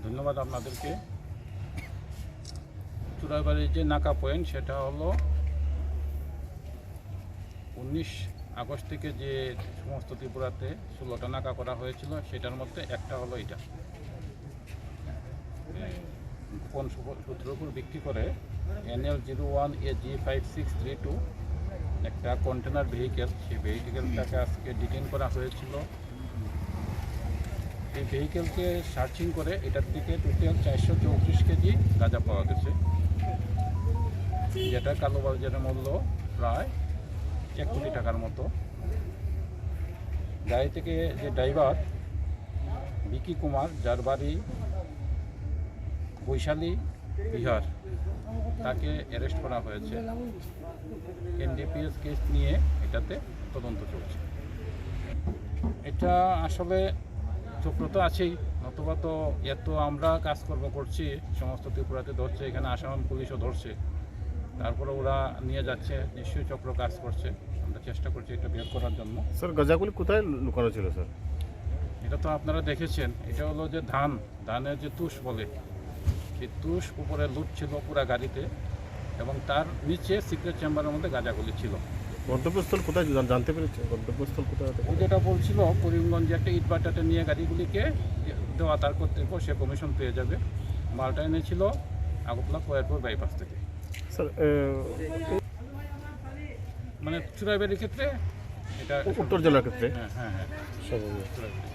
ধন্যবাদ আপনাদেরকে। চুরাইবাড়ির যে নাকা পয়েন্ট সেটা হলো 19 আগস্ট থেকে যে সমস্ত ত্রিপুরাতে 16টা নাকা করা হয়েছিল সেটার মধ্যে একটা হলো এটা। গোপন সূত্রের উপর ভিত্তি করে NL01AG5632 একটা কন্টেনার ভেহিকেল, সেই ভেহিকেলটাকে আজকে ডিটেইন করা হয়েছিল। এই ভেহিকেলকে সার্চিং করে এটার থেকে টোটাল 434 কেজি গাঁজা পাওয়া গেছে, যেটা কালোবাজারের মূল্য প্রায় 1 কোটি টাকার মতো। গাড়ি থেকে যে ড্রাইভার বিকি কুমার, যার বাড়ি বৈশালী বিহার, তাকে অ্যারেস্ট করা হয়েছে। NDPS কেস নিয়ে এটাতে তদন্ত চলছে। এটা আসলে চক্র তো আছেই, নতুবা তো এত আমরা কাজকর্ম করছি, সমস্ত ত্রিপুরাতে ধরছে, এখানে আসাম পুলিশও ধরছে, তারপরে ওরা নিয়ে যাচ্ছে, নিশ্চয়ই চক্র কাজ করছে। আমরা চেষ্টা করছি এটা বের করার জন্য। স্যার গাঁজাগুলি কোথায় লুকানো ছিল স্যার? এটা তো আপনারা দেখেছেন, এটা হলো যে ধানের যে তুষ বলে, সেই তুষ উপরে লুট ছিল পুরা গাড়িতে, এবং তার নিচে সিক্রেট চেম্বারের মধ্যে গাঁজাগুলি ছিল। গন্তব্যস্থল কোথায় জানতে পেরেছে? গন্তব্যস্থল কোথায়? ও যেটা বলছিল করিমগঞ্জে একটা ইটভাটাতে নিয়ে গাড়িগুলিকে দেওয়া তার করতে সে কমিশন পেয়ে যাবে। মালটা এনেছিল আগরতলা কোয়ারপুর বাইপাস থেকে। স্যার মানে চুরাইবাড়ির ক্ষেত্রে এটা উত্তর জেলার ক্ষেত্রে হ্যাঁ হ্যাঁ হ্যাঁ সব চুরাইবাড়ি।